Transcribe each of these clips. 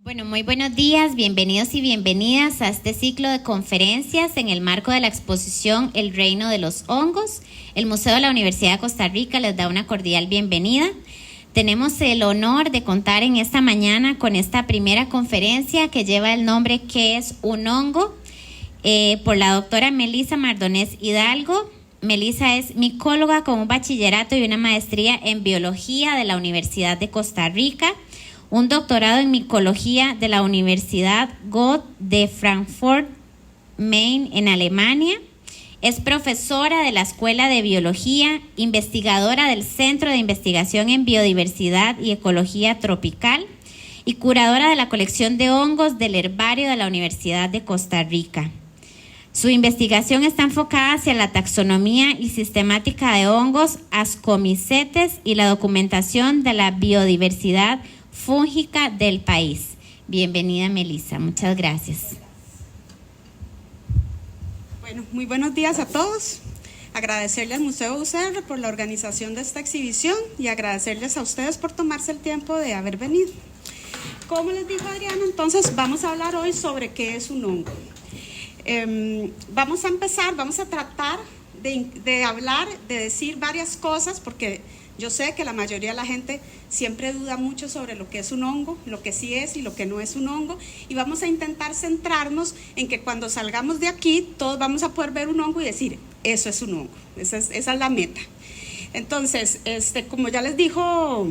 Bueno, muy buenos días, bienvenidos y bienvenidas a este ciclo de conferencias en el marco de la exposición El Reino de los Hongos. El Museo de la Universidad de Costa Rica les da una cordial bienvenida. Tenemos el honor de contar en esta mañana con esta primera conferencia que lleva el nombre ¿Qué es un hongo? Por la doctora Melissa Mardonés Hidalgo. Melissa es micóloga con un bachillerato y una maestría en biología de la Universidad de Costa Rica, un doctorado en micología de la Universidad Goethe de Frankfurt, Main, en Alemania. Es profesora de la Escuela de Biología, investigadora del Centro de Investigación en Biodiversidad y Ecología Tropical y curadora de la colección de hongos del Herbario de la Universidad de Costa Rica. Su investigación está enfocada hacia la taxonomía y sistemática de hongos, Ascomycetes y la documentación de la biodiversidad fúngica del país. Bienvenida, Melissa. Muchas gracias. Bueno, muy buenos días a todos. Agradecerle al Museo UCR por la organización de esta exhibición y agradecerles a ustedes por tomarse el tiempo de haber venido. Como les dijo Adriana, entonces vamos a hablar hoy sobre qué es un hongo. Vamos a tratar de hablar, de decir varias cosas, porque yo sé que la mayoría de la gente siempre duda mucho sobre lo que es un hongo, lo que sí es y lo que no es un hongo, y vamos a intentar centrarnos en que cuando salgamos de aquí todos vamos a poder ver un hongo y decir, eso es un hongo, esa es la meta. Entonces, como ya les dijo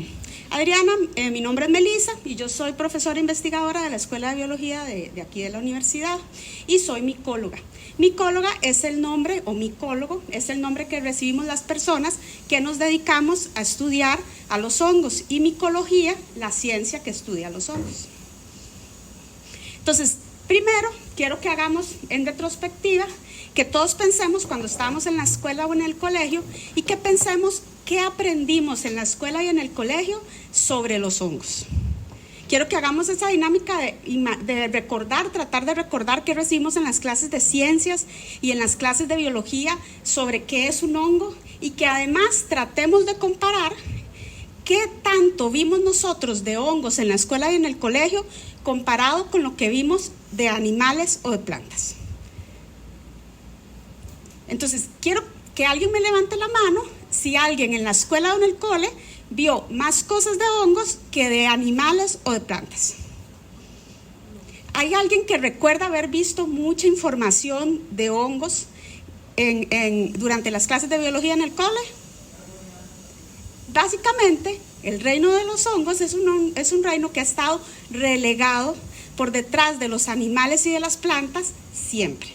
Adriana, mi nombre es Melissa y yo soy profesora investigadora de la Escuela de Biología de aquí de la universidad y soy micóloga. Micóloga es el nombre, o micólogo, es el nombre que recibimos las personas que nos dedicamos a estudiar a los hongos, y micología, la ciencia que estudia los hongos. Entonces, primero quiero que hagamos en retrospectiva, que todos pensemos cuando estábamos en la escuela o en el colegio y que pensemos qué aprendimos en la escuela y en el colegio sobre los hongos. Quiero que hagamos esa dinámica de recordar, tratar de recordar qué recibimos en las clases de ciencias y en las clases de biología sobre qué es un hongo, y que además tratemos de comparar qué tanto vimos nosotros de hongos en la escuela y en el colegio comparado con lo que vimos de animales o de plantas. Entonces, quiero que alguien me levante la mano si alguien en la escuela o en el cole vio más cosas de hongos que de animales o de plantas. ¿Hay alguien que recuerda haber visto mucha información de hongos durante las clases de biología en el cole? Básicamente, el reino de los hongos es un reino que ha estado relegado por detrás de los animales y de las plantas siempre.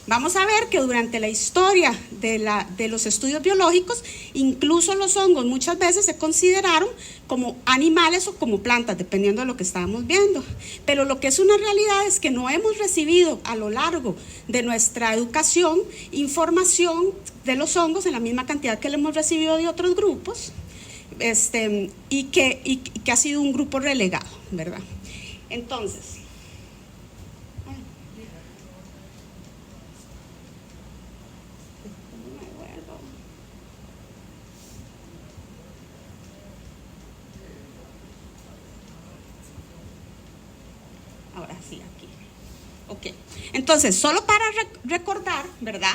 Vamos a ver que durante la historia de los estudios biológicos, incluso los hongos muchas veces se consideraron como animales o como plantas, dependiendo de lo que estábamos viendo. Pero lo que es una realidad es que no hemos recibido a lo largo de nuestra educación información de los hongos en la misma cantidad que le hemos recibido de otros grupos, y que ha sido un grupo relegado, ¿verdad? Entonces, ahora sí, aquí. Ok. Entonces, solo para recordar, ¿verdad?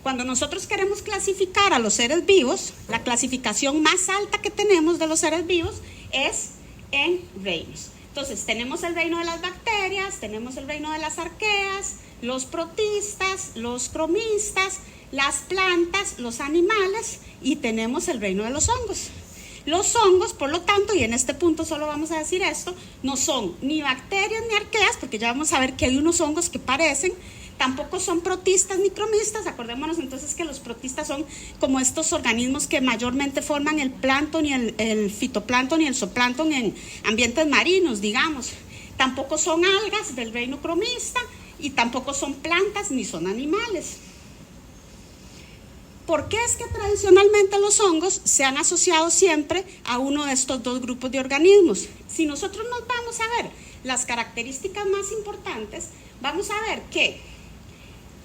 Cuando nosotros queremos clasificar a los seres vivos, la clasificación más alta que tenemos de los seres vivos es en reinos. Entonces, tenemos el reino de las bacterias, tenemos el reino de las arqueas, los protistas, los cromistas, las plantas, los animales, y tenemos el reino de los hongos. Los hongos, por lo tanto, y en este punto solo vamos a decir esto, no son ni bacterias ni arqueas, porque ya vamos a ver que hay unos hongos que parecen, tampoco son protistas ni cromistas. Acordémonos entonces que los protistas son como estos organismos que mayormente forman el plancton y el fitoplancton y el zooplancton en ambientes marinos, digamos. Tampoco son algas del reino cromista y tampoco son plantas ni son animales. ¿Por qué es que tradicionalmente los hongos se han asociado siempre a uno de estos dos grupos de organismos? Si nosotros nos vamos a ver las características más importantes, vamos a ver que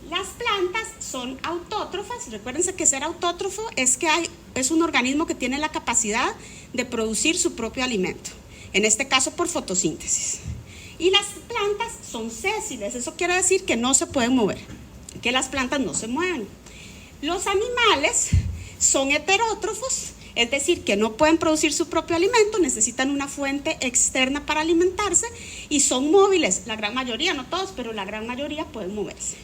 las plantas son autótrofas. Recuérdense que ser autótrofo es un organismo que tiene la capacidad de producir su propio alimento, en este caso por fotosíntesis. Y las plantas son sésiles, eso quiere decir que no se pueden mover, que las plantas no se mueven. Los animales son heterótrofos, es decir, que no pueden producir su propio alimento, necesitan una fuente externa para alimentarse y son móviles, la gran mayoría, no todos, pero la gran mayoría pueden moverse.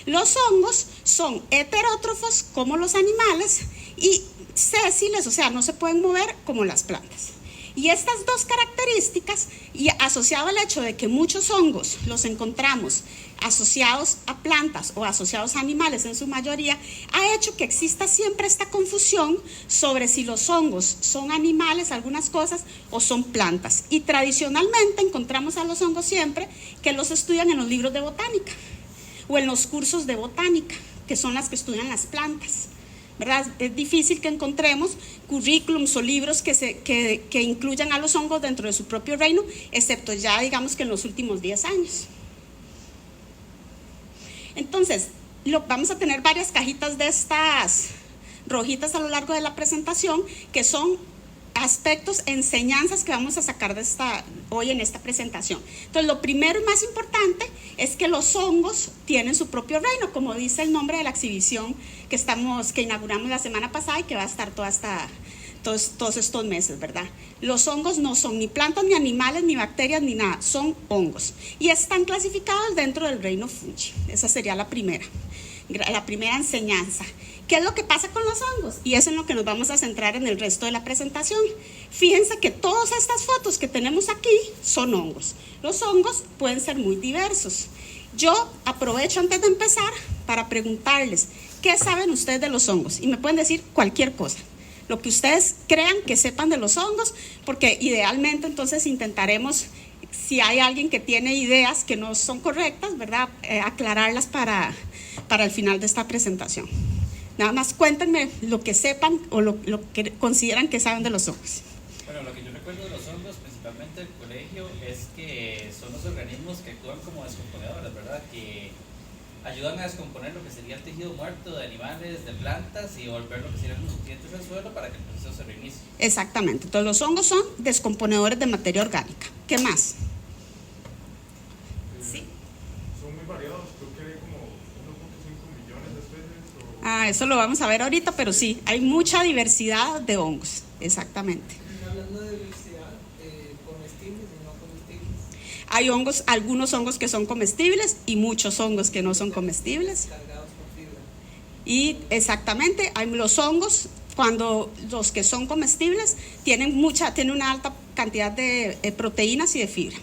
Los hongos son heterótrofos como los animales y sésiles, o sea, no se pueden mover como las plantas. Y estas dos características, y asociado al hecho de que muchos hongos los encontramos asociados a plantas o asociados a animales en su mayoría, ha hecho que exista siempre esta confusión sobre si los hongos son animales, algunas cosas, o son plantas. Y tradicionalmente encontramos a los hongos siempre que los estudian en los libros de botánica o en los cursos de botánica, que son las que estudian las plantas, ¿verdad? Es difícil que encontremos currículums o libros que incluyan a los hongos dentro de su propio reino, excepto ya digamos que en los últimos 10 años. Entonces, vamos a tener varias cajitas de estas rojitas a lo largo de la presentación, que son aspectos, enseñanzas que vamos a sacar de hoy en esta presentación. Entonces, lo primero y más importante es que los hongos tienen su propio reino, como dice el nombre de la exhibición que inauguramos la semana pasada y que va a estar todos estos meses, ¿verdad? Los hongos no son ni plantas, ni animales, ni bacterias, ni nada, son hongos. Y están clasificados dentro del reino fungi. Esa sería la primera enseñanza. ¿Qué es lo que pasa con los hongos? Y eso es en lo que nos vamos a centrar en el resto de la presentación. Fíjense que todas estas fotos que tenemos aquí son hongos. Los hongos pueden ser muy diversos. Yo aprovecho antes de empezar para preguntarles, ¿qué saben ustedes de los hongos? Y me pueden decir cualquier cosa, lo que ustedes crean que sepan de los hongos, porque idealmente entonces intentaremos, si hay alguien que tiene ideas que no son correctas, ¿verdad? Aclararlas para el final de esta presentación. Nada más cuéntenme lo que sepan o lo que consideran que saben de los hongos. Bueno, lo que yo recuerdo de los hongos, principalmente del colegio, es que son los organismos que actúan como descomponedores, ¿verdad? Que ayudan a descomponer lo que sería el tejido muerto de animales, de plantas y volver lo que serían los nutrientes al suelo para que el proceso se reinicie. Exactamente, entonces los hongos son descomponedores de materia orgánica. ¿Qué más? Sí. Son muy variados, creo que hay como 1.5 millones de especies. Eso lo vamos a ver ahorita, pero sí, hay mucha diversidad de hongos, exactamente. Hablando de diversidad, comestibles y no comestibles. Hay hongos, algunos hongos que son comestibles y muchos hongos que no son comestibles. Cargados con fibra. Y exactamente, hay los hongos, cuando los que son comestibles tienen una alta cantidad de proteínas y de fibra.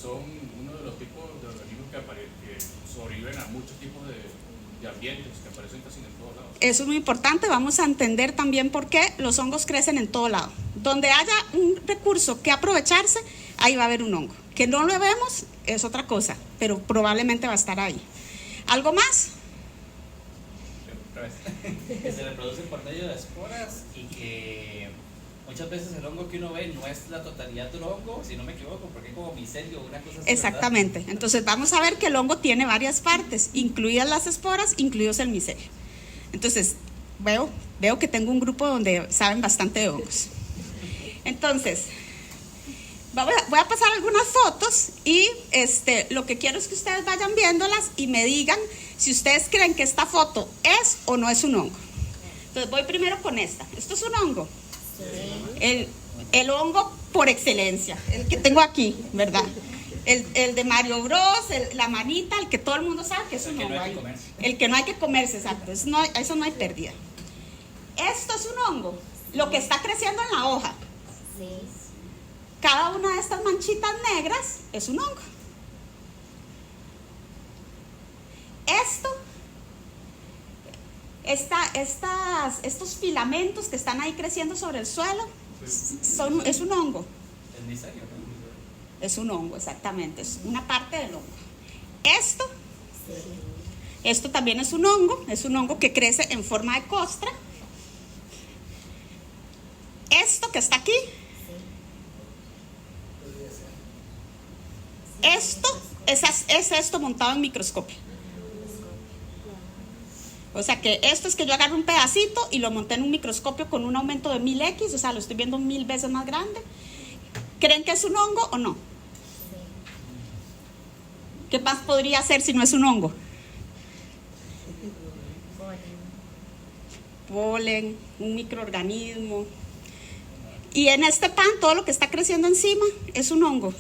Son uno de los tipos de organismos que sobreviven a muchos tipos de ambientes que aparecen casi en todos lados. Eso es muy importante, vamos a entender también por qué los hongos crecen en todo lado. Donde haya un recurso que aprovecharse, ahí va a haber un hongo. Que no lo vemos es otra cosa, pero probablemente va a estar ahí. ¿Algo más? Que se reproducen por medio de esporas y que muchas veces el hongo que uno ve no es la totalidad del hongo, si no me equivoco, porque es como micelio o una cosa así. Exactamente, ¿verdad? Entonces vamos a ver que el hongo tiene varias partes, incluidas las esporas, incluidos el micelio. Entonces veo que tengo un grupo donde saben bastante de hongos. Entonces, voy a pasar algunas fotos y lo que quiero es que ustedes vayan viéndolas y me digan si ustedes creen que esta foto es o no es un hongo. Entonces voy primero con esta. ¿Esto es un hongo? Sí. El hongo por excelencia, el que tengo aquí, ¿verdad? El de Mario Bros, la manita, el que todo el mundo sabe que es un hongo. El que no hay que comerse, exacto. Eso no hay pérdida. Esto es un hongo, lo que está creciendo en la hoja. Sí. Cada una de estas manchitas negras es un hongo. Estos filamentos que están ahí creciendo sobre el suelo es un hongo. ¿Es micelio, no? Es un hongo, exactamente, es una parte del hongo. Esto también es un hongo que crece en forma de costra. Esto que está aquí, esto es esto montado en microscopio. O sea que esto es que yo agarro un pedacito y lo monté en un microscopio con un aumento de 1000x, o sea, lo estoy viendo 1000 veces más grande. ¿Creen que es un hongo o no? ¿Qué más podría ser si no es un hongo? Polen, un microorganismo. Y en este pan, todo lo que está creciendo encima es un hongo.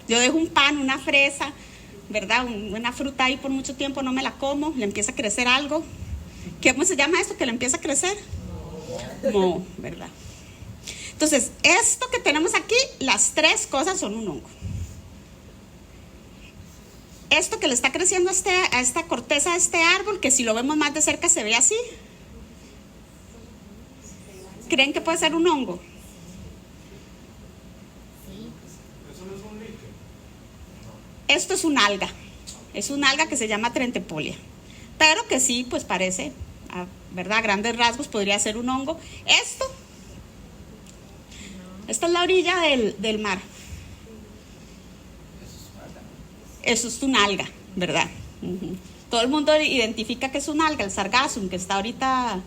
Yo dejo un pan, una fresa, ¿verdad? Una fruta ahí por mucho tiempo, no me la como, le empieza a crecer algo. ¿Cómo se llama esto que le empieza a crecer? Moho, ¿verdad? Entonces, esto que tenemos aquí, las tres cosas son un hongo. Esto que le está creciendo a esta corteza de este árbol, que si lo vemos más de cerca se ve así. ¿Creen que puede ser un hongo? Esto es un alga. Es un alga que se llama Trentepolia. Pero que sí, pues parece, ¿verdad? A grandes rasgos podría ser un hongo. Esta es la orilla del mar. Eso es un alga, ¿verdad? Todo el mundo identifica que es un alga, el sargassum, que está ahorita.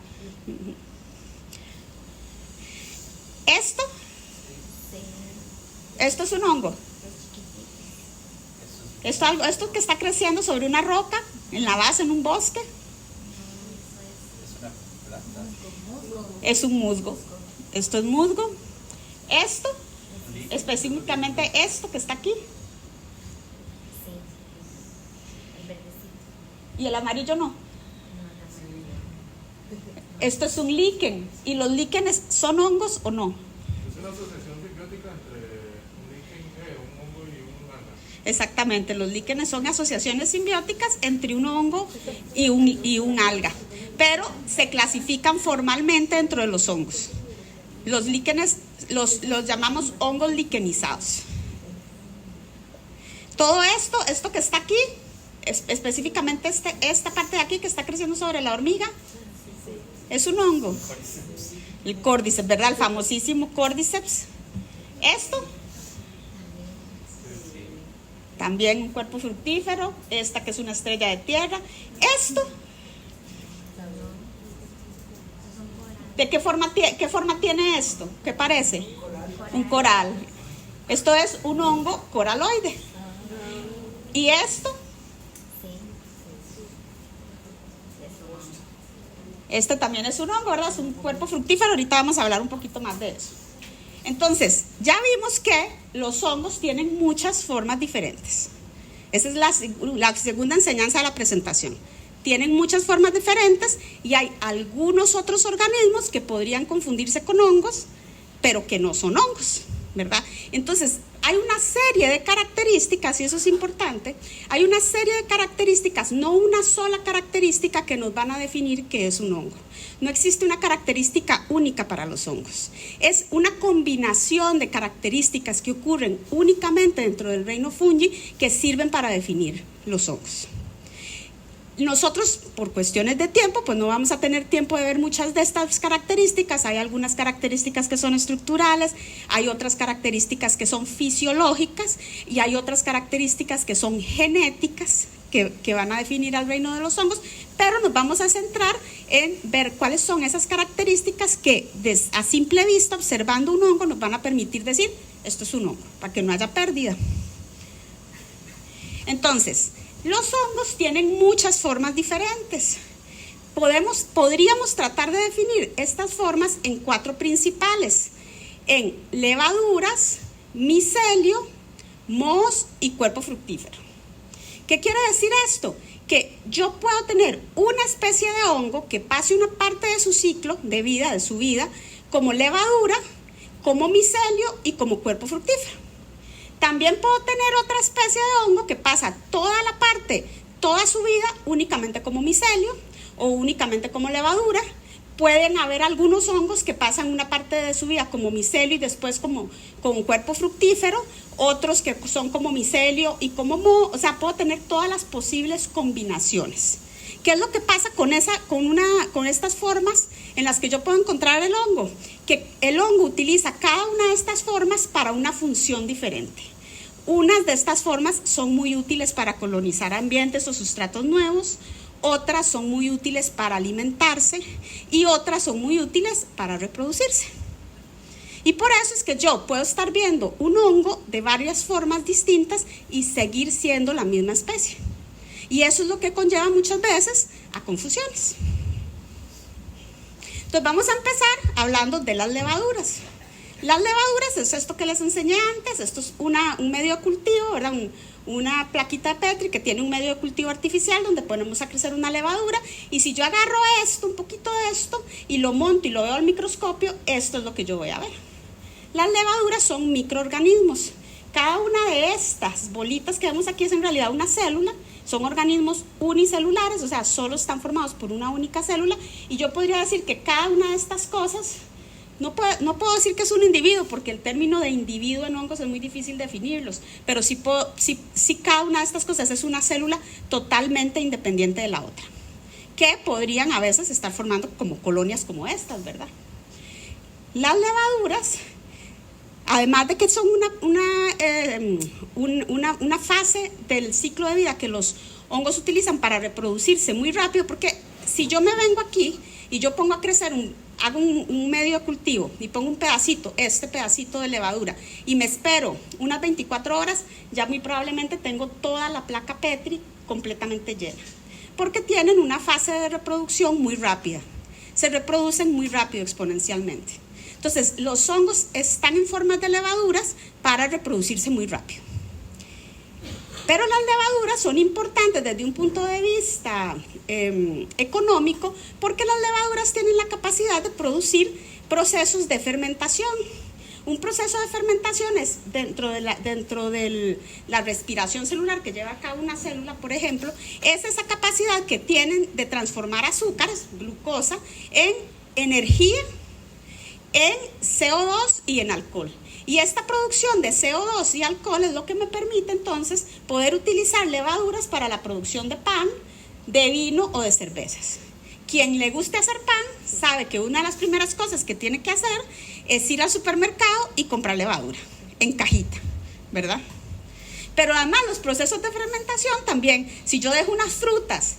Esto es un hongo. Esto que está creciendo sobre una roca, en la base, en un bosque. Es una planta. Es un musgo. Esto es musgo. Esto, específicamente esto que está aquí. Y el amarillo no. Esto es un líquen. ¿Y los líquenes son hongos o no? Es una asociación simbiótica entre un líquen, un hongo y un alga. Exactamente, los líquenes son asociaciones simbióticas entre un hongo y un alga, pero se clasifican formalmente dentro de los hongos. Los líquenes los llamamos hongos liquenizados. Todo esto que está aquí, específicamente esta parte de aquí que está creciendo sobre la hormiga, es un hongo. El Cordyceps, ¿verdad? El famosísimo Cordyceps. Esto también un cuerpo fructífero. Esta que es una estrella de tierra. Esto, ¿de qué forma tiene esto? ¿Qué parece? Un coral. Esto es un hongo coraloide. Y esto, este también es un hongo, ¿verdad? Es un cuerpo fructífero. Ahorita vamos a hablar un poquito más de eso. Entonces, ya vimos que los hongos tienen muchas formas diferentes. Esa es la segunda enseñanza de la presentación. Tienen muchas formas diferentes y hay algunos otros organismos que podrían confundirse con hongos, pero que no son hongos, ¿verdad? Entonces, hay una serie de características, y eso es importante, hay una serie de características, no una sola característica que nos van a definir qué es un hongo. No existe una característica única para los hongos. Es una combinación de características que ocurren únicamente dentro del reino fungi que sirven para definir los hongos. Nosotros, por cuestiones de tiempo, pues no vamos a tener tiempo de ver muchas de estas características. Hay algunas características que son estructurales, hay otras características que son fisiológicas y hay otras características que son genéticas que van a definir al reino de los hongos, pero nos vamos a centrar en ver cuáles son esas características que a simple vista, observando un hongo, nos van a permitir decir, esto es un hongo, para que no haya pérdida. Entonces, los hongos tienen muchas formas diferentes. Podríamos tratar de definir estas formas en 4 principales: en levaduras, micelio, mohos y cuerpo fructífero. ¿Qué quiere decir esto? Que yo puedo tener una especie de hongo que pase una parte de su ciclo de vida, de su vida, como levadura, como micelio y como cuerpo fructífero. También puedo tener otra especie de hongo que pasa toda su vida únicamente como micelio o únicamente como levadura. Pueden haber algunos hongos que pasan una parte de su vida como micelio y después como cuerpo fructífero, otros que son como micelio y como moho. O sea, puedo tener todas las posibles combinaciones. ¿Qué es lo que pasa con estas formas en las que yo puedo encontrar el hongo? Que el hongo utiliza cada una de estas formas para una función diferente. Unas de estas formas son muy útiles para colonizar ambientes o sustratos nuevos, otras son muy útiles para alimentarse y otras son muy útiles para reproducirse. Y por eso es que yo puedo estar viendo un hongo de varias formas distintas y seguir siendo la misma especie. Y eso es lo que conlleva muchas veces a confusiones. Entonces vamos a empezar hablando de las levaduras. Las levaduras es esto que les enseñé antes. Esto es un medio de cultivo, ¿verdad? Una plaquita de Petri que tiene un medio de cultivo artificial donde ponemos a crecer una levadura, y si yo agarro esto, un poquito de esto, y lo monto y lo veo al microscopio, esto es lo que yo voy a ver. Las levaduras son microorganismos. Cada una de estas bolitas que vemos aquí es en realidad una célula. Son organismos unicelulares, o sea, solo están formados por una única célula, y yo podría decir que cada una de estas cosas, no puedo decir que es un individuo, porque el término de individuo en hongos es muy difícil definirlos, pero sí cada una de estas cosas es una célula totalmente independiente de la otra, que podrían a veces estar formando como colonias como estas, ¿verdad? Las levaduras, además de que son una fase del ciclo de vida que los hongos utilizan para reproducirse muy rápido, porque si yo me vengo aquí y yo pongo a crecer hago un medio de cultivo y pongo un pedacito, este pedacito de levadura, y me espero unas 24 horas, ya muy probablemente tengo toda la placa Petri completamente llena, porque tienen una fase de reproducción muy rápida, se reproducen muy rápido exponencialmente. Entonces, los hongos están en formas de levaduras para reproducirse muy rápido. Pero las levaduras son importantes desde un punto de vista económico, porque las levaduras tienen la capacidad de producir procesos de fermentación. Un proceso de fermentación es dentro de la respiración celular que lleva a cabo una célula, por ejemplo, es esa capacidad que tienen de transformar azúcares, glucosa, en energía, en CO2 y en alcohol. Y esta producción de CO2 y alcohol es lo que me permite entonces poder utilizar levaduras para la producción de pan, de vino o de cervezas. Quien le guste hacer pan sabe que una de las primeras cosas que tiene que hacer es ir al supermercado y comprar levadura en cajita, ¿verdad? Pero además los procesos de fermentación también, si yo dejo unas frutas,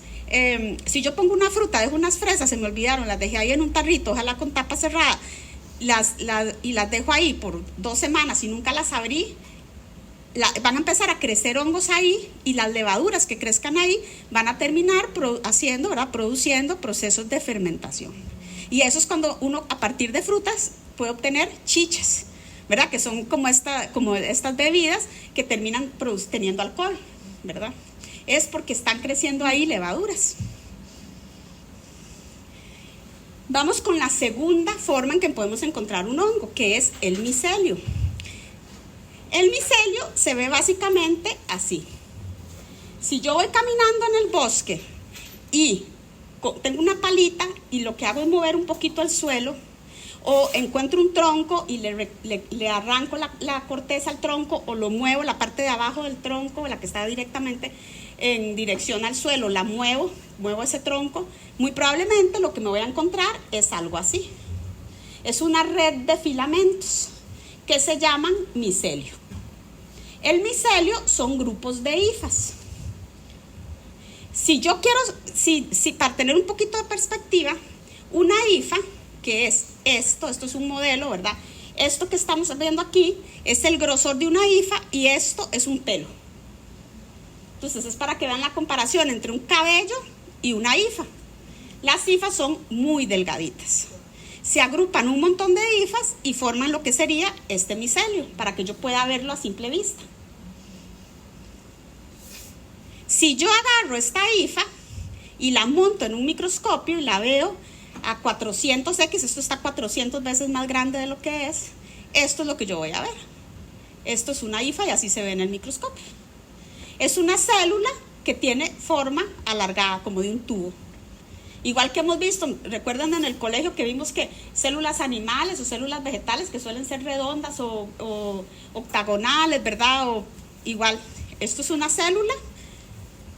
si yo pongo una fruta, dejo unas fresas, se me olvidaron, las dejé ahí en un tarrito, ojalá con tapa cerrada, y las dejo ahí por 2 semanas y nunca las abrí, van a empezar a crecer hongos ahí, y las levaduras que crezcan ahí van a terminar produciendo procesos de fermentación. Y eso es cuando uno a partir de frutas puede obtener chichas, ¿verdad? Que son como estas bebidas que terminan teniendo alcohol, ¿verdad? Es porque están creciendo ahí levaduras. Vamos con la segunda forma en que podemos encontrar un hongo, que es el micelio. El micelio se ve básicamente así. Si yo voy caminando en el bosque y tengo una palita y lo que hago es mover un poquito el suelo, o encuentro un tronco y le arranco la corteza al tronco, o lo muevo, la parte de abajo del tronco, la que está directamente en dirección al suelo, la muevo ese tronco, muy probablemente lo que me voy a encontrar es algo así. Es una red de filamentos que se llaman micelio. El micelio son grupos de hifas. Si para tener un poquito de perspectiva, una hifa, que es esto es un modelo, ¿verdad? Esto que estamos viendo aquí es el grosor de una hifa, y esto es un pelo. Entonces es para que vean la comparación entre un cabello y una hifa. Las hifas son muy delgaditas. Se agrupan un montón de hifas y forman lo que sería este micelio, para que yo pueda verlo a simple vista. Si yo agarro esta hifa y la monto en un microscopio y la veo a 400x, esto está 400 veces más grande de lo que es, esto es lo que yo voy a ver. Esto es una hifa y así se ve en el microscopio. Es una célula que tiene forma alargada, como de un tubo. Igual que hemos visto, recuerdan en el colegio que vimos que células animales o células vegetales que suelen ser redondas o octagonales, ¿verdad? O igual, esto es una célula,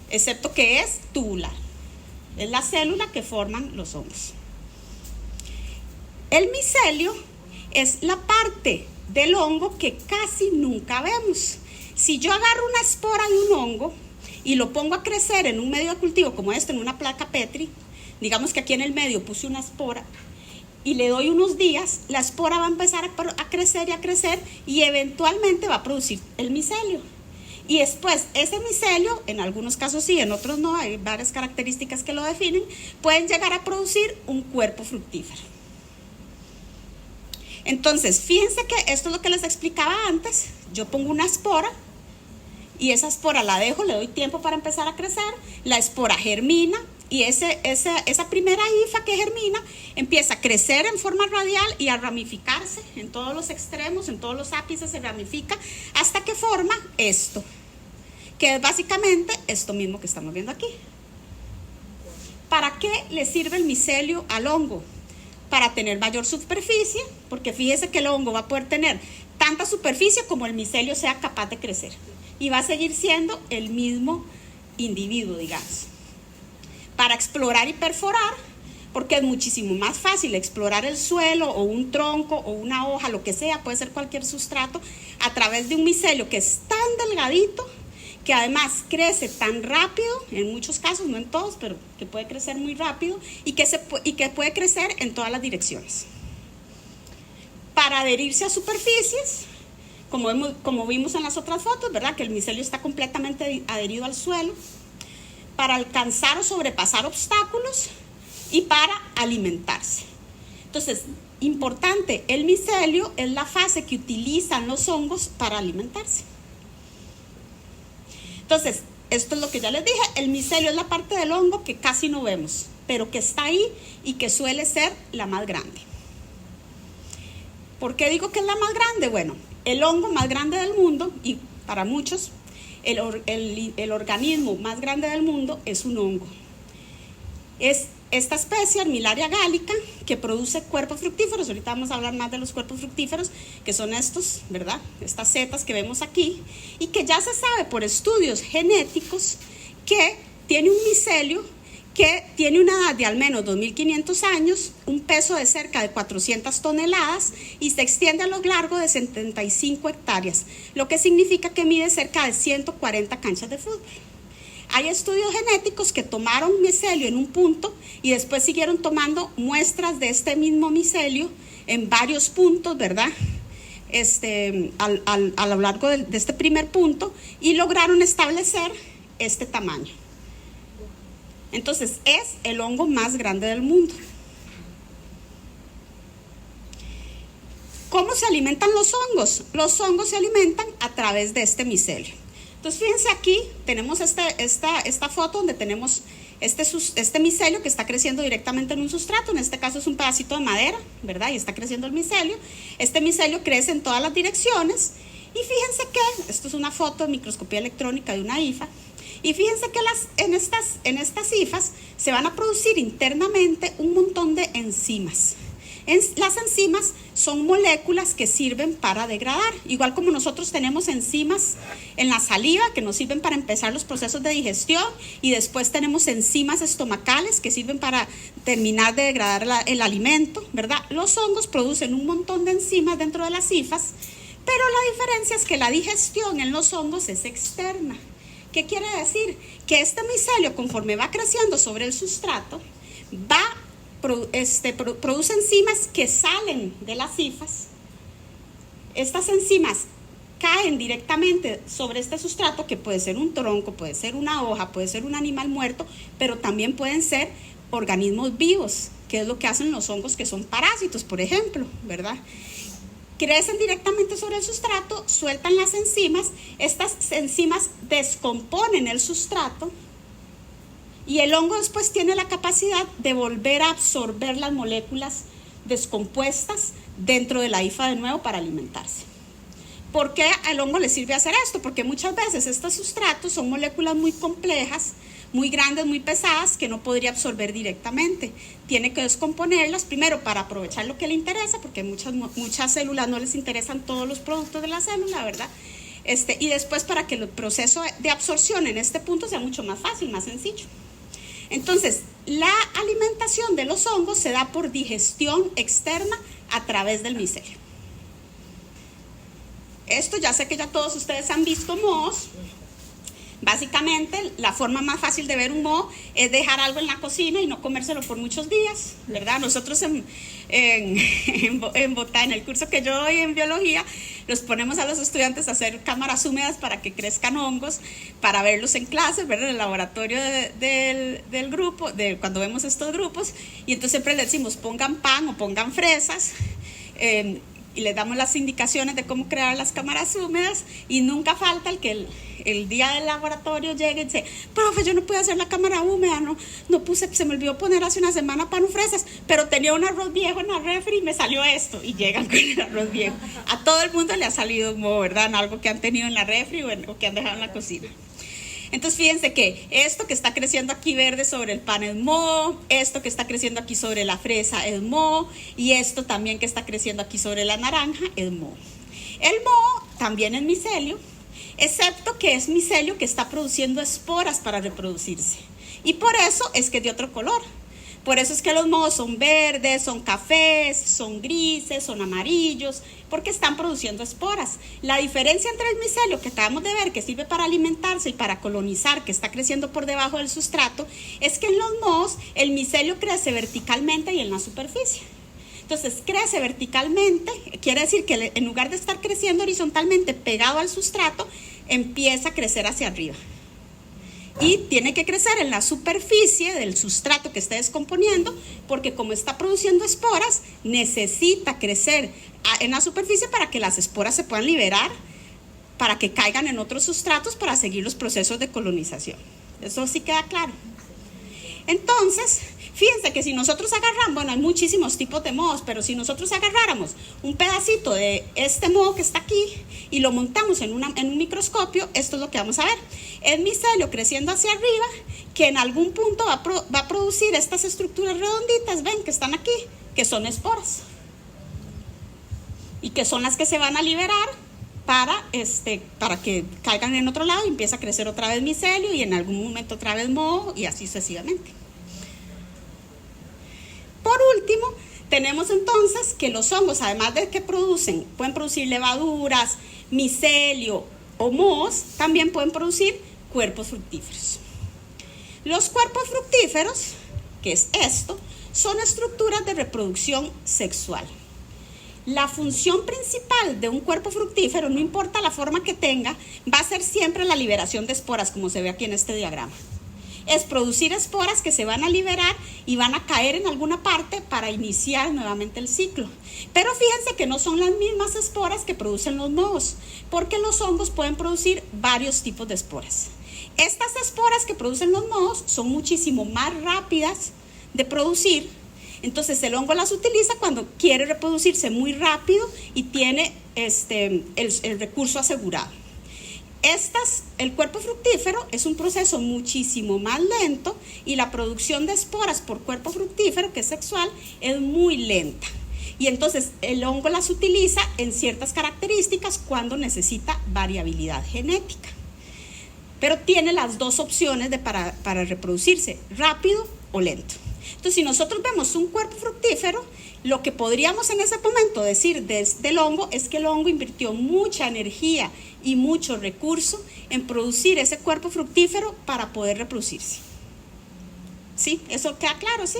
excepto que es tubular. Es la célula que forman los hongos. El micelio es la parte del hongo que casi nunca vemos. Si yo agarro una espora de un hongo y lo pongo a crecer en un medio de cultivo como este, en una placa Petri, digamos que aquí en el medio puse una espora, y le doy unos días, la espora va a empezar a crecer y a crecer y eventualmente va a producir el micelio. Y después ese micelio, en algunos casos sí, en otros no, hay varias características que lo definen, pueden llegar a producir un cuerpo fructífero. Entonces, fíjense que esto es lo que les explicaba antes. Yo pongo una espora y esa espora la dejo, le doy tiempo para empezar a crecer, la espora germina y esa primera hifa que germina empieza a crecer en forma radial y a ramificarse en todos los extremos, en todos los ápices se ramifica hasta que forma esto, que es básicamente esto mismo que estamos viendo aquí. ¿Para qué le sirve el micelio al hongo? Para tener mayor superficie, porque fíjese que el hongo va a poder tener tanta superficie como el micelio sea capaz de crecer y va a seguir siendo el mismo individuo, digamos. Para explorar y perforar, porque es muchísimo más fácil explorar el suelo o un tronco o una hoja, lo que sea, puede ser cualquier sustrato, a través de un micelio que es tan delgadito, que además crece tan rápido, en muchos casos, no en todos, pero que puede crecer muy rápido y que puede crecer en todas las direcciones. Para adherirse a superficies, como vimos en las otras fotos, ¿verdad? Que el micelio está completamente adherido al suelo, para alcanzar o sobrepasar obstáculos y para alimentarse. Entonces, importante, el micelio es la fase que utilizan los hongos para alimentarse. Entonces, esto es lo que ya les dije, el micelio es la parte del hongo que casi no vemos, pero que está ahí y que suele ser la más grande. ¿Por qué digo que es la más grande? Bueno, el hongo más grande del mundo, y para muchos, el organismo más grande del mundo es un hongo. Es esta especie, Armillaria gallica, que produce cuerpos fructíferos. Ahorita vamos a hablar más de los cuerpos fructíferos, que son estos, ¿verdad? Estas setas que vemos aquí, y que ya se sabe por estudios genéticos que tiene un micelio que tiene una edad de al menos 2.500 años, un peso de cerca de 400 toneladas y se extiende a lo largo de 75 hectáreas, lo que significa que mide cerca de 140 canchas de fútbol. Hay estudios genéticos que tomaron micelio en un punto y después siguieron tomando muestras de este mismo micelio en varios puntos, ¿verdad? A lo largo de este primer punto y lograron establecer este tamaño. Entonces, es el hongo más grande del mundo. ¿Cómo se alimentan los hongos? Los hongos se alimentan a través de este micelio. Entonces, fíjense aquí, tenemos esta foto donde tenemos este micelio que está creciendo directamente en un sustrato. En este caso es un pedacito de madera, ¿verdad? Y está creciendo el micelio. Este micelio crece en todas las direcciones. Y fíjense que, esto es una foto de microscopía electrónica de una hifa. Y fíjense que en estas hifas se van a producir internamente un montón de enzimas. Las enzimas son moléculas que sirven para degradar, igual como nosotros tenemos enzimas en la saliva que nos sirven para empezar los procesos de digestión y después tenemos enzimas estomacales que sirven para terminar de degradar el alimento, ¿verdad? Los hongos producen un montón de enzimas dentro de las hifas, pero la diferencia es que la digestión en los hongos es externa. ¿Qué quiere decir? Que este micelio, conforme va creciendo sobre el sustrato, produce enzimas que salen de las hifas. Estas enzimas caen directamente sobre este sustrato, que puede ser un tronco, puede ser una hoja, puede ser un animal muerto, pero también pueden ser organismos vivos, que es lo que hacen los hongos que son parásitos, por ejemplo, ¿verdad? Crecen directamente sobre el sustrato, sueltan las enzimas, estas enzimas descomponen el sustrato y el hongo después tiene la capacidad de volver a absorber las moléculas descompuestas dentro de la hifa de nuevo para alimentarse. ¿Por qué al hongo le sirve hacer esto? Porque muchas veces estos sustratos son moléculas muy complejas, muy grandes, muy pesadas, que no podría absorber directamente. Tiene que descomponerlas primero para aprovechar lo que le interesa, porque muchas células no les interesan todos los productos de la célula, ¿verdad? Y después para que el proceso de absorción en este punto sea mucho más fácil, más sencillo. Entonces, la alimentación de los hongos se da por digestión externa a través del micelio. Esto ya sé que ya todos ustedes han visto mohos. Básicamente, la forma más fácil de ver un moho es dejar algo en la cocina y no comérselo por muchos días, ¿verdad? Nosotros en el curso que yo doy en biología, los ponemos a los estudiantes a hacer cámaras húmedas para que crezcan hongos, para verlos en clase, ver en el laboratorio del grupo, cuando vemos estos grupos, y entonces siempre les decimos pongan pan o pongan fresas, y les damos las indicaciones de cómo crear las cámaras húmedas, y nunca falta el que el día del laboratorio llegue y dice, profe, yo no pude hacer la cámara húmeda, no puse, se me olvidó poner hace una semana pan o fresas, pero tenía un arroz viejo en la refri y me salió esto, y llegan con el arroz viejo. A todo el mundo le ha salido un moho, ¿verdad? En algo que han tenido en la refri o que han dejado en la cocina. Entonces fíjense que esto que está creciendo aquí verde sobre el pan es moho, esto que está creciendo aquí sobre la fresa es moho, y esto también que está creciendo aquí sobre la naranja es moho. El moho también es micelio, excepto que es micelio que está produciendo esporas para reproducirse, y por eso es que es de otro color. Por eso es que los mohos son verdes, son cafés, son grises, son amarillos, porque están produciendo esporas. La diferencia entre el micelio que acabamos de ver, que sirve para alimentarse y para colonizar, que está creciendo por debajo del sustrato, es que en los mohos el micelio crece verticalmente y en la superficie. Entonces crece verticalmente, quiere decir que en lugar de estar creciendo horizontalmente pegado al sustrato, empieza a crecer hacia arriba. Y tiene que crecer en la superficie del sustrato que está descomponiendo, porque como está produciendo esporas, necesita crecer en la superficie para que las esporas se puedan liberar, para que caigan en otros sustratos para seguir los procesos de colonización. Eso sí queda claro. Entonces, fíjense que si nosotros agarramos, bueno, hay muchísimos tipos de mohos, pero si nosotros agarráramos un pedacito de este moho que está aquí y lo montamos en un microscopio, esto es lo que vamos a ver. Es micelio creciendo hacia arriba, que en algún punto va a producir estas estructuras redonditas, ven, que están aquí, que son esporas. Y que son las que se van a liberar para que caigan en otro lado y empiece a crecer otra vez micelio y en algún momento otra vez moho y así sucesivamente. Por último, tenemos entonces que los hongos, además de que pueden producir levaduras, micelio o mohos, también pueden producir cuerpos fructíferos. Los cuerpos fructíferos, que es esto, son estructuras de reproducción sexual. La función principal de un cuerpo fructífero, no importa la forma que tenga, va a ser siempre la liberación de esporas, como se ve aquí en este diagrama. Es producir esporas que se van a liberar y van a caer en alguna parte para iniciar nuevamente el ciclo. Pero fíjense que no son las mismas esporas que producen los mohos, porque los hongos pueden producir varios tipos de esporas. Estas esporas que producen los mohos son muchísimo más rápidas de producir. Entonces el hongo las utiliza cuando quiere reproducirse muy rápido y tiene el recurso asegurado. El cuerpo fructífero es un proceso muchísimo más lento y la producción de esporas por cuerpo fructífero, que es sexual, es muy lenta. Y entonces el hongo las utiliza en ciertas características cuando necesita variabilidad genética. Pero tiene las dos opciones para reproducirse, rápido o lento. Entonces, si nosotros vemos un cuerpo fructífero, lo que podríamos en ese momento decir del hongo es que el hongo invirtió mucha energía y mucho recurso en producir ese cuerpo fructífero para poder reproducirse. ¿Sí? ¿Eso queda claro? ¿Sí?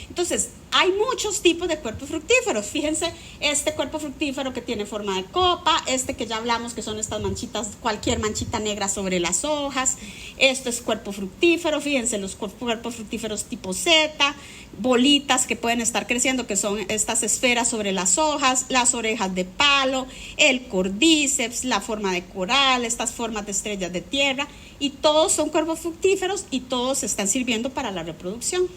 Entonces, hay muchos tipos de cuerpos fructíferos. Fíjense, este cuerpo fructífero que tiene forma de copa, que ya hablamos que son estas manchitas, cualquier manchita negra sobre las hojas. Esto es cuerpo fructífero, fíjense los cuerpos fructíferos tipo Z, bolitas que pueden estar creciendo, que son estas esferas sobre las hojas, las orejas de palo, el cordíceps, la forma de coral, estas formas de estrellas de tierra, y todos son cuerpos fructíferos y todos están sirviendo para la reproducción.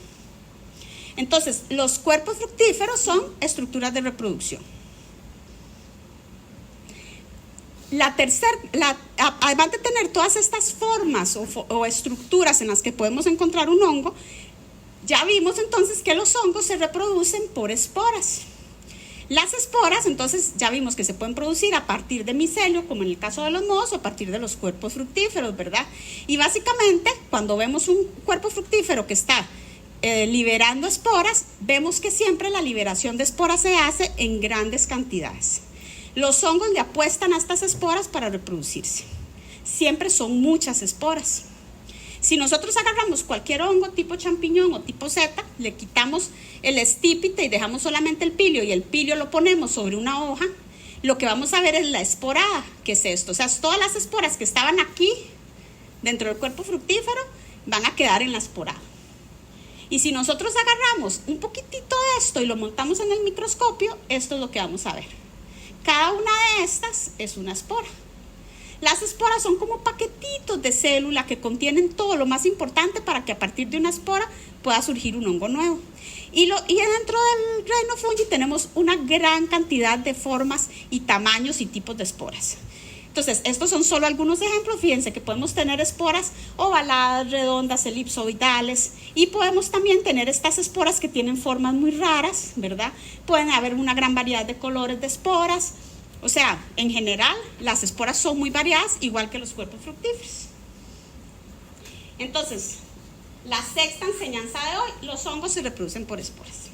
Entonces, los cuerpos fructíferos son estructuras de reproducción. Además de tener todas estas formas o estructuras en las que podemos encontrar un hongo, ya vimos entonces que los hongos se reproducen por esporas. Las esporas, entonces, ya vimos que se pueden producir a partir de micelio, como en el caso de los mohos, o a partir de los cuerpos fructíferos, ¿verdad? Y básicamente, cuando vemos un cuerpo fructífero que está liberando esporas, vemos que siempre la liberación de esporas se hace en grandes cantidades. Los hongos le apuestan a estas esporas para reproducirse. siempre son muchas esporas. Si nosotros agarramos cualquier hongo tipo champiñón o tipo seta, le quitamos el estípite y dejamos solamente el pilio, y el pilio lo ponemos sobre una hoja, lo que vamos a ver es la esporada, que es esto. O sea, todas las esporas que estaban aquí, dentro del cuerpo fructífero, van a quedar en la esporada. Y si nosotros agarramos un poquitito de esto y lo montamos en el microscopio, esto es lo que vamos a ver. Cada una de estas es una espora. Las esporas son como paquetitos de célula que contienen todo lo más importante para que a partir de una espora pueda surgir un hongo nuevo. Y dentro del reino fungi tenemos una gran cantidad de formas y tamaños y tipos de esporas. Entonces, estos son solo algunos ejemplos. Fíjense que podemos tener esporas ovaladas, redondas, elipsoidales, y podemos también tener estas esporas que tienen formas muy raras, ¿verdad? Pueden haber una gran variedad de colores de esporas. O sea, en general, las esporas son muy variadas, igual que los cuerpos fructíferos. Entonces, la sexta enseñanza de hoy: los hongos se reproducen por esporas.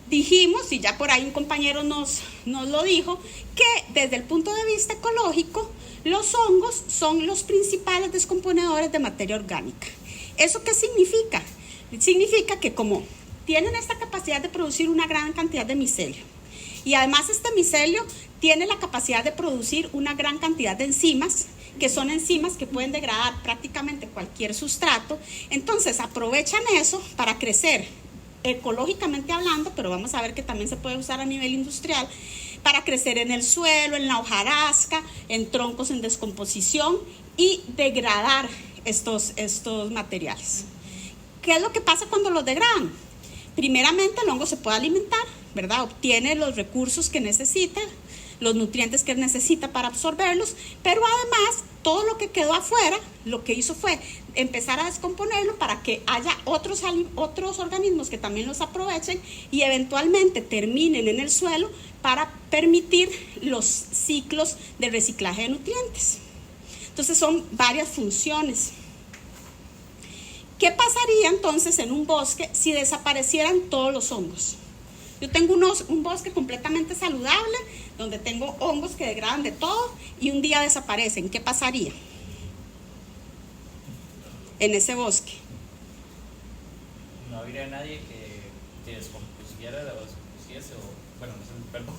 Dijimos, y ya por ahí un compañero nos lo dijo, que desde el punto de vista ecológico, los hongos son los principales descomponedores de materia orgánica. ¿Eso qué significa? Significa que como tienen esta capacidad de producir una gran cantidad de micelio, y además este micelio tiene la capacidad de producir una gran cantidad de enzimas, que son enzimas que pueden degradar prácticamente cualquier sustrato, entonces aprovechan eso para crecer ecológicamente hablando, pero vamos a ver que también se puede usar a nivel industrial, para crecer en el suelo, en la hojarasca, en troncos en descomposición y degradar estos materiales. ¿Qué es lo que pasa cuando los degradan? Primeramente, el hongo se puede alimentar, ¿verdad? Obtiene los recursos que necesita, los nutrientes que necesita para absorberlos, pero además todo lo que quedó afuera, lo que hizo fue empezar a descomponerlo para que haya otros organismos que también los aprovechen y eventualmente terminen en el suelo para permitir los ciclos de reciclaje de nutrientes. Entonces son varias funciones. ¿Qué pasaría entonces en un bosque si desaparecieran todos los hongos? Yo tengo un bosque completamente saludable, donde tengo hongos que degradan de todo, y un día desaparecen. ¿Qué pasaría en ese bosque? No habría nadie que descompusiera o descompusiese, bueno, no sé, perdón,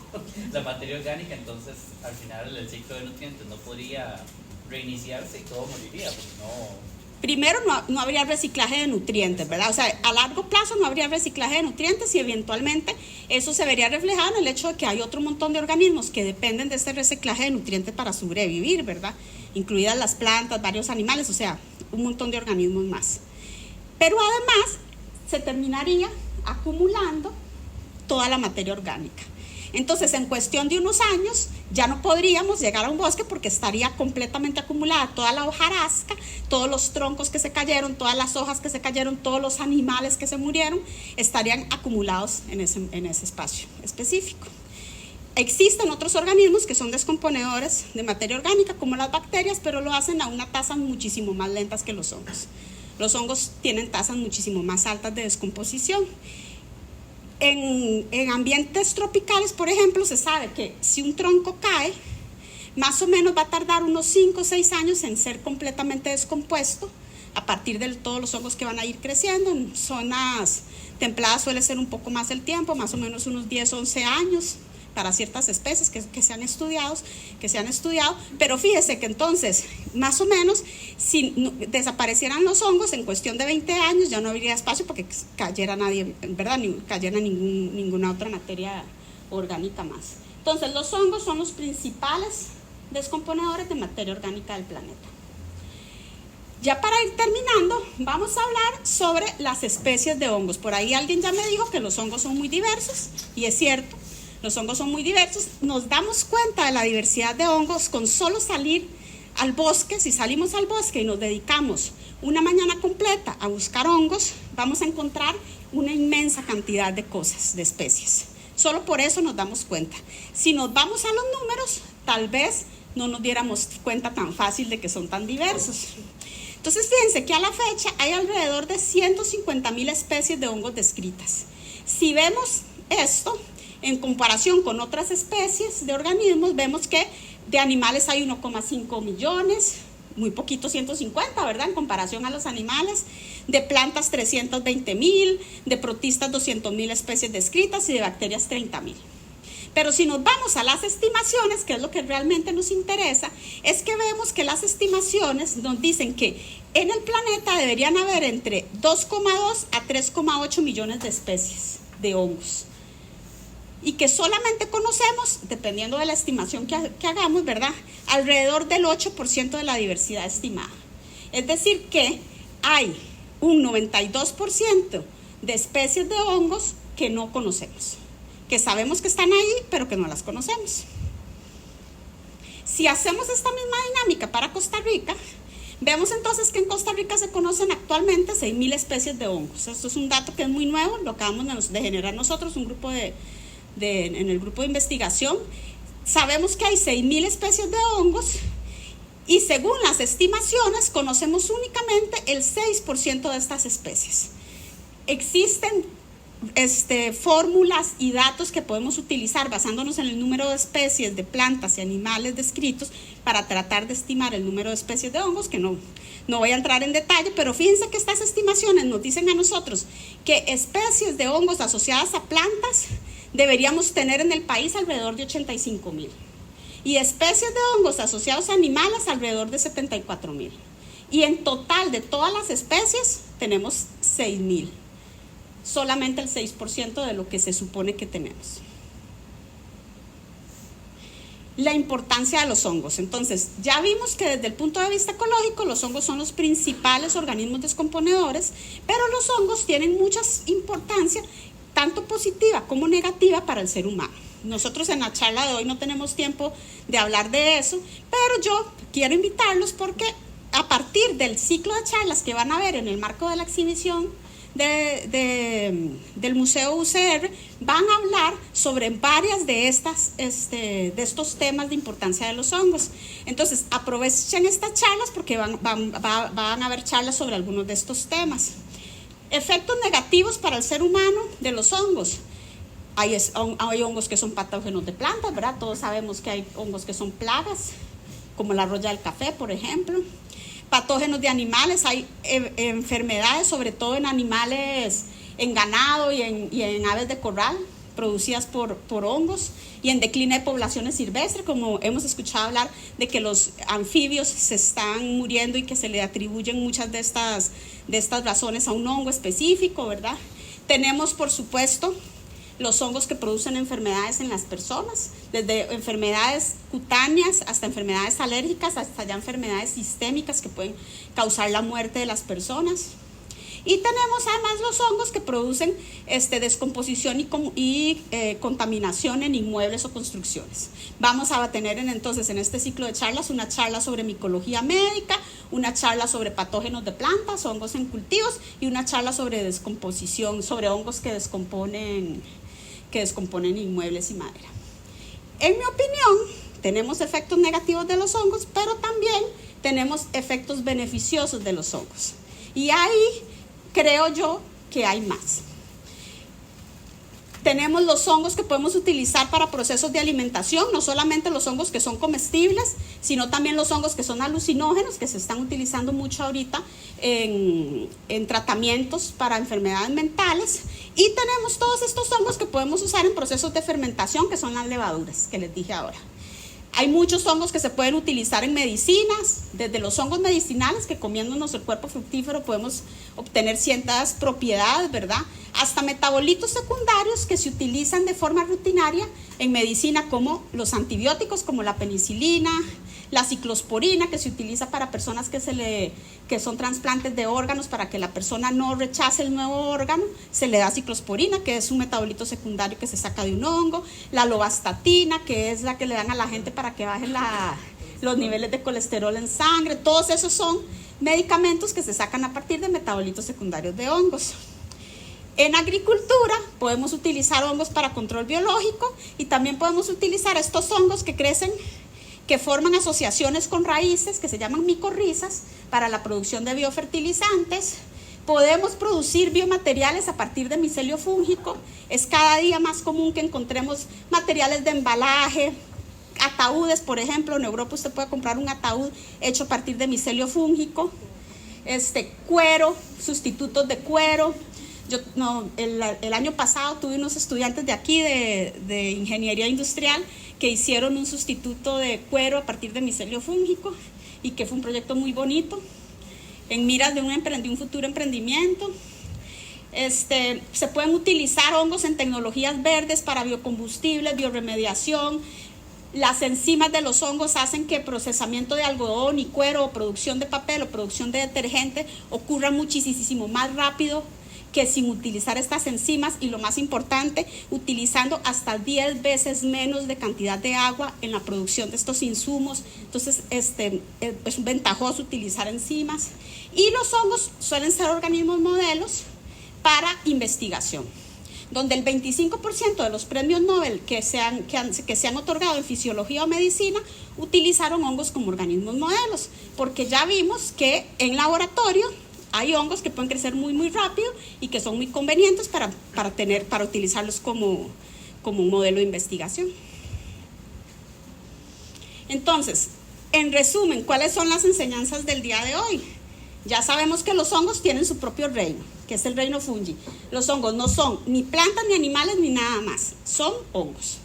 la materia orgánica. Entonces al final el ciclo de nutrientes no podría reiniciarse y todo moriría, porque no... Primero, no habría reciclaje de nutrientes, ¿verdad? O sea, a largo plazo no habría reciclaje de nutrientes, y eventualmente eso se vería reflejado en el hecho de que hay otro montón de organismos que dependen de este reciclaje de nutrientes para sobrevivir, ¿verdad? Incluidas las plantas, varios animales, o sea, un montón de organismos más. Pero además se terminaría acumulando toda la materia orgánica. Entonces, en cuestión de unos años, ya no podríamos llegar a un bosque porque estaría completamente acumulada toda la hojarasca, todos los troncos que se cayeron, todas las hojas que se cayeron, todos los animales que se murieron, estarían acumulados en ese espacio específico. Existen otros organismos que son descomponedores de materia orgánica, como las bacterias, pero lo hacen a una tasa muchísimo más lentas que los hongos. Los hongos tienen tasas muchísimo más altas de descomposición. En ambientes tropicales, por ejemplo, se sabe que si un tronco cae, más o menos va a tardar unos 5 o 6 años en ser completamente descompuesto, a partir de todos los hongos que van a ir creciendo. En zonas templadas suele ser un poco más el tiempo, más o menos unos 10 o 11 años para ciertas especies que se han estudiado, pero fíjese que entonces, más o menos, si desaparecieran los hongos, en cuestión de 20 años ya no habría espacio porque cayera nadie, ¿verdad? Ni cayera ninguna otra materia orgánica más. Entonces, los hongos son los principales descomponedores de materia orgánica del planeta. Ya para ir terminando, vamos a hablar sobre las especies de hongos. Por ahí alguien ya me dijo que los hongos son muy diversos, y es cierto. Los hongos son muy diversos. Nos damos cuenta de la diversidad de hongos con solo salir al bosque. Si salimos al bosque y nos dedicamos una mañana completa a buscar hongos, vamos a encontrar una inmensa cantidad de cosas, de especies. Solo por eso nos damos cuenta. Si nos vamos a los números, tal vez no nos diéramos cuenta tan fácil de que son tan diversos. Entonces, fíjense que a la fecha hay alrededor de 150,000 especies de hongos descritas. Si vemos esto en comparación con otras especies de organismos, vemos que De animales hay 1,5 millones, muy poquito, 150, ¿verdad? En comparación a los animales. De plantas 320,000, de protistas 200,000 especies descritas y de bacterias 30,000. Pero si nos vamos a las estimaciones, que es lo que realmente nos interesa, es que vemos que las estimaciones nos dicen que en el planeta deberían haber entre 2,2 a 3,8 millones de especies de hongos. Y que solamente conocemos, dependiendo de la estimación que hagamos, ¿verdad?, alrededor del 8% de la diversidad estimada. Es decir, que hay un 92% de especies de hongos que no conocemos, que sabemos que están ahí, pero que no las conocemos. Si hacemos esta misma dinámica para Costa Rica, vemos entonces que en Costa Rica se conocen actualmente 6,000 especies de hongos. Esto es un dato que es muy nuevo, lo acabamos de generar nosotros, un grupo en el grupo de investigación. Sabemos que hay 6,000 especies de hongos y según las estimaciones conocemos únicamente el 6% de estas especies. Existen fórmulas y datos que podemos utilizar basándonos en el número de especies de plantas y animales descritos para tratar de estimar el número de especies de hongos, que no voy a entrar en detalle, pero fíjense que estas estimaciones nos dicen a nosotros que especies de hongos asociadas a plantas deberíamos tener en el país alrededor de 85,000 y especies de hongos asociados a animales alrededor de 74,000, y en total de todas las especies tenemos 6,000, solamente el 6% de lo que se supone que tenemos. La importancia de los hongos. Entonces, ya vimos que desde el punto de vista ecológico los hongos son los principales organismos descomponedores, pero los hongos tienen mucha importancia, tanto positiva como negativa, para el ser humano. Nosotros en la charla de hoy no tenemos tiempo de hablar de eso, pero yo quiero invitarlos porque a partir del ciclo de charlas que van a ver en el marco de la exhibición del Museo UCR, van a hablar sobre varias de estos temas de importancia de los hongos. Entonces, aprovechen estas charlas porque van a haber charlas sobre algunos de estos temas. Efectos negativos para el ser humano de los hongos. Hay hongos que son patógenos de plantas, ¿verdad? Todos sabemos que hay hongos que son plagas, como la roya del café, por ejemplo. Patógenos de animales, hay enfermedades, sobre todo en animales, en ganado y en aves de corral, producidas por hongos, y en decline de poblaciones silvestres, como hemos escuchado hablar de que los anfibios se están muriendo y que se le atribuyen muchas de estas razones a un hongo específico, ¿verdad? Tenemos, por supuesto, los hongos que producen enfermedades en las personas, desde enfermedades cutáneas hasta enfermedades alérgicas, hasta ya enfermedades sistémicas que pueden causar la muerte de las personas. Y tenemos además los hongos que producen descomposición y contaminación en inmuebles o construcciones. Vamos a tener entonces en este ciclo de charlas una charla sobre micología médica, una charla sobre patógenos de plantas, hongos en cultivos, y una charla sobre descomposición, sobre hongos que descomponen inmuebles y madera. En mi opinión, tenemos efectos negativos de los hongos, pero también tenemos efectos beneficiosos de los hongos. Y ahí creo yo que hay más. Tenemos los hongos que podemos utilizar para procesos de alimentación, no solamente los hongos que son comestibles, sino también los hongos que son alucinógenos, que se están utilizando mucho ahorita en tratamientos para enfermedades mentales. Y tenemos todos estos hongos que podemos usar en procesos de fermentación, que son las levaduras, que les dije ahora. Hay muchos hongos que se pueden utilizar en medicinas, desde los hongos medicinales, que comiéndonos el cuerpo fructífero podemos obtener ciertas propiedades, ¿verdad? Hasta metabolitos secundarios que se utilizan de forma rutinaria en medicina, como los antibióticos, como la penicilina, la ciclosporina, que se utiliza para personas que son trasplantes de órganos, para que la persona no rechace el nuevo órgano, se le da ciclosporina, que es un metabolito secundario que se saca de un hongo, la lovastatina, que es la que le dan a la gente para que bajen los niveles de colesterol en sangre. Todos esos son medicamentos que se sacan a partir de metabolitos secundarios de hongos. En agricultura podemos utilizar hongos para control biológico, y también podemos utilizar estos hongos que crecen, que forman asociaciones con raíces, que se llaman micorrizas, para la producción de biofertilizantes. Podemos producir biomateriales a partir de micelio fúngico. Es cada día más común que encontremos materiales de embalaje, ataúdes, por ejemplo, en Europa usted puede comprar un ataúd hecho a partir de micelio fúngico, cuero, sustitutos de cuero. El año pasado tuve unos estudiantes de aquí de ingeniería industrial que hicieron un sustituto de cuero a partir de micelio fúngico y que fue un proyecto muy bonito en miras de un futuro emprendimiento. Se pueden utilizar hongos en tecnologías verdes para biocombustibles, bioremediación. Las enzimas de los hongos hacen que el procesamiento de algodón y cuero o producción de papel o producción de detergente ocurra muchísimo más rápido que sin utilizar estas enzimas, y lo más importante, utilizando hasta 10 veces menos de cantidad de agua en la producción de estos insumos. Entonces es ventajoso utilizar enzimas, y los hongos suelen ser organismos modelos para investigación, donde el 25% de los premios Nobel que se han otorgado en fisiología o medicina utilizaron hongos como organismos modelos, porque ya vimos que en laboratorio hay hongos que pueden crecer muy rápido y que son muy convenientes para utilizarlos como un modelo de investigación. Entonces, en resumen, ¿cuáles son las enseñanzas del día de hoy? Ya sabemos que los hongos tienen su propio reino, que es el reino fungi. Los hongos no son ni plantas, ni animales, ni nada más. Son hongos.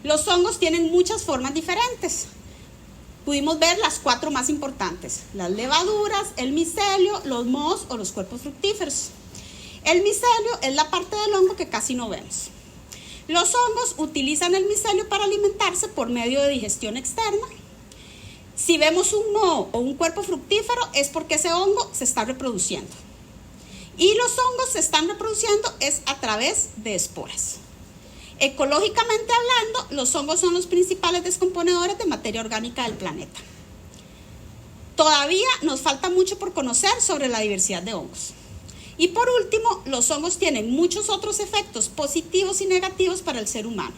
Los hongos tienen muchas formas diferentes. Pudimos ver las 4 más importantes: las levaduras, el micelio, los mohos o los cuerpos fructíferos. El micelio es la parte del hongo que casi no vemos. Los hongos utilizan el micelio para alimentarse por medio de digestión externa. Si vemos un moho o un cuerpo fructífero es porque ese hongo se está reproduciendo. Y los hongos se están reproduciendo es a través de esporas. Ecológicamente hablando, los hongos son los principales descomponedores de materia orgánica del planeta. Todavía nos falta mucho por conocer sobre la diversidad de hongos. Y por último, los hongos tienen muchos otros efectos positivos y negativos para el ser humano.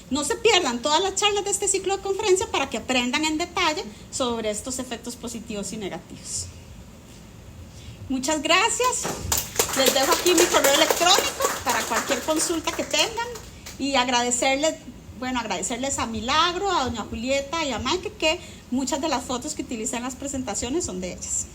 No se pierdan todas las charlas de este ciclo de conferencia para que aprendan en detalle sobre estos efectos positivos y negativos. Muchas gracias. Les dejo aquí mi correo electrónico para cualquier consulta que tengan, y agradecerles a Milagro, a doña Julieta y a Mike, que muchas de las fotos que utilizan en las presentaciones son de ellas.